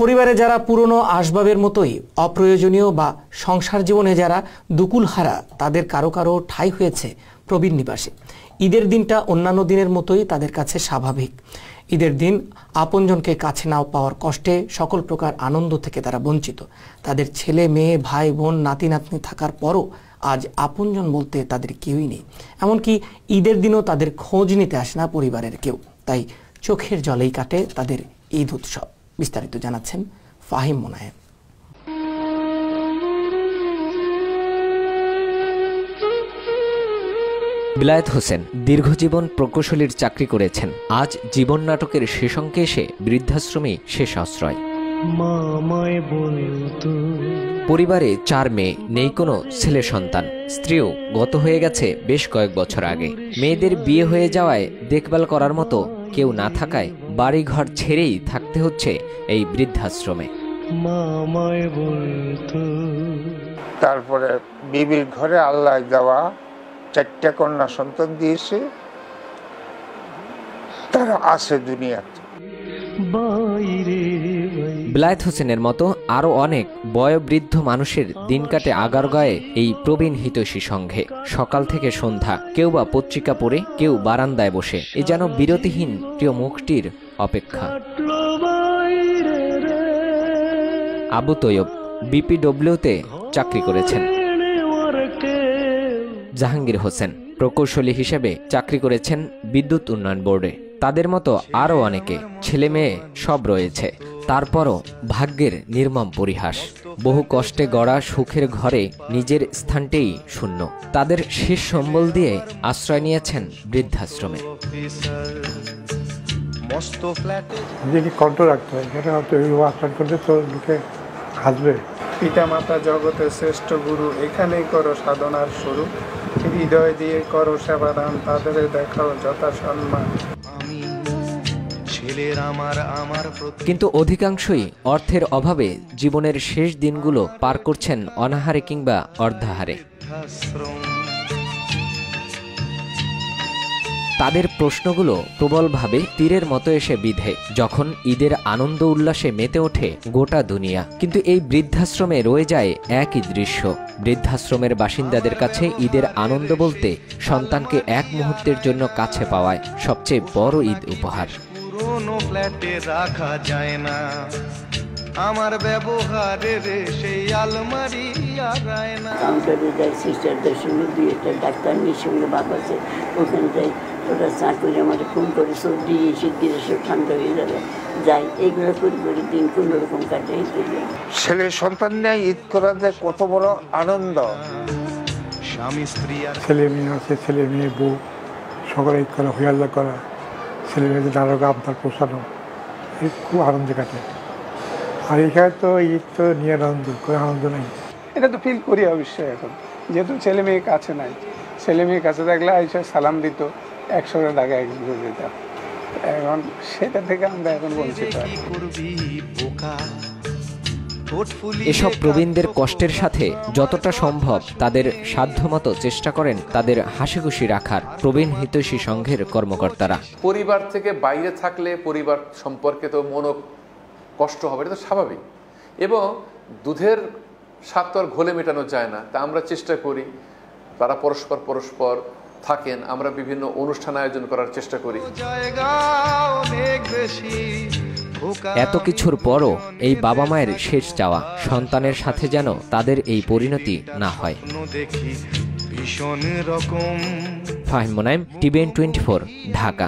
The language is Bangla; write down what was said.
পরিবারে যারা পুরনো আসবাবের মতোই অপ্রয়োজনীয় বা সংসার জীবনে যারা দুকুলহারা, তাদের কারো কারো ঠাঁই হয়েছে প্রবীণ নিবাসে। ঈদের দিনটা অন্যান্য দিনের মতোই তাদের কাছে স্বাভাবিক। ঈদের দিন আপনজনকে কাছে না পাওয়ার কষ্টে সকল প্রকার আনন্দ থেকে তারা বঞ্চিত। তাদের ছেলে মেয়ে ভাই বোন নাতি নাতনি থাকার পরও আজ আপনজন বলতে তাদের কেউই নেই। এমনকি ঈদের দিনও তাদের খোঁজ নিতে আসে না পরিবারের কেউ। তাই চোখের জলেই কাটে তাদের ঈদ উৎসব। বিস্তারিত জানাচ্ছেন ফাহিম মোনায়েম। বিলায়েত হোসেন দীর্ঘজীবন প্রকৌশলীর চাকরি করেছেন। আজ জীবন নাটকের শেষ অঙ্কে এসে বৃদ্ধাশ্রমে শেষ আশ্রয়। পরিবারে 4 মেয়ে, নেই কোনো ছেলে সন্তান। স্ত্রীও গত হয়ে গেছে বেশ কয়েক বছর আগে। মেয়েদের বিয়ে হয়ে যাওয়ায় দেখভাল করার মতো কেউ না থাকায় বাড়িঘর ছেড়েই থাকতে হচ্ছে এই বৃদ্ধাশ্রমে। তারপরে বিবির ঘরে আল্লাহ দেওয়া 4টা কন্যা সন্তান দিয়েছে, তারা আছে দুনিয়াতে। বিলায়েত হোসেনের মতো আরো অনেক বয়োবৃদ্ধ মানুষের দিন কাটে আগারগাঁয়ে এই প্রবীণ হিতৈষী সংঘে। সকাল থেকে সন্ধ্যা, কেউ বা পত্রিকা পড়ে, কেউ বারান্দায় বসে, এ যেন বিরতিহীন প্রিয় মুখটির অপেক্ষা। আবু তৈয়ব বিপিডব্লিউতে চাকরি করেছেন। জাহাঙ্গীর হোসেন প্রকৌশলী হিসেবে চাকরি করেছেন বিদ্যুৎ উন্নয়ন বোর্ডে। তাদের মতো আরও অনেকে, ছেলে মেয়ে সব রয়েছে, তারপরও ভাগ্যের নির্মম পরিহাস। বহু কষ্টে গড়া সুখের ঘরে নিজের স্থানটাই শূন্য। তাদের শেষ সম্বল দিয়ে আশ্রয় নিয়েছেন বৃদ্ধাশ্রমে। পিতা মাতা জগতের শ্রেষ্ঠ গুরু, এখানেই করো সাধনার শুরু। হৃদয় দিয়ে করো সেবাদান, তাদের দেখাও যথা সম্মান। কিন্তু অধিকাংশই অর্থের অভাবে জীবনের শেষ দিনগুলো পার করছেন অনাহারে কিংবা অর্ধাহারে। তাদের প্রশ্নগুলো প্রবলভাবে তীরের মতো এসে বিধে যখন ঈদের আনন্দ উল্লাসে মেতে ওঠে গোটা দুনিয়া। কিন্তু এই বৃদ্ধাশ্রমে রয়ে যায় একই দৃশ্য। বৃদ্ধাশ্রমের বাসিন্দাদের কাছে ঈদের আনন্দ বলতে সন্তানকে এক মুহূর্তের জন্য কাছে পাওয়ায় সবচেয়ে বড় ঈদ উপহার। পুরনো ফ্ল্যাটে রাখা যায় না আমার ব্যবহারের সেই আলমারি আর আয়না। কাউন্টারে যাই, সিস্টারদের সঙ্গে 2-1টা ডাক্তার নিয়ে সঙ্গে বাপ আছে, ওখানে যাই, ওটা চা করে আমাদের ফোন করে সবজি শিগগির সব ঠান্ডা হয়ে যাবে, যাই, এইগুলো করি করে দিন কোনো রকম কাটে। ছেলে সন্তান নিয়ে ঈদ করা যায় কত বড় আনন্দ। স্বামী স্ত্রী আর ছেলে মেয়ে আছে, ছেলে মেয়ে বউ সকলে ঈদ করা, হইয়াল্লা করা, ছেলে মেয়েদের আরো আপনার পোষানো, খুব আনন্দে কাটে। আর এখানে তো ঈদ তো নিয়ে আনন্দ, কোনো আনন্দ নেই। এটা তো ফিল করি অবশ্যই এখন, যেহেতু ছেলে মেয়ে কাছে নাই। ছেলে মেয়ে কাছে থাকলে আইসা সালাম দিত, 100 টাকা একদিন দিত, এখন সেটা থেকে আমরা এখন বঞ্চিত। এসব প্রবীণদের কষ্টের সাথে যতটা সম্ভব তাদের সাধ্যমতো চেষ্টা করেন তাদের হাসিখুশি রাখার প্রবীণ হিতৈষী সংঘের কর্মকর্তারা। পরিবার থেকে বাইরে থাকলে পরিবার সম্পর্কে তো মন কষ্ট হবে, এটা তো স্বাভাবিক। এবং দুধের স্বাদ তো আর ঘোলে মেটানো যায় না, তা আমরা চেষ্টা করি তারা পরস্পর থাকেন। আমরা বিভিন্ন অনুষ্ঠান আয়োজন করার চেষ্টা করি। এত কিছুর পরও এই বাবা মায়ের শেষ চাওয়া সন্তানের সাথে যেন তাদের এই পরিণতি না হয়। ফাহিম মোনায়েম, TVN 24, ঢাকা।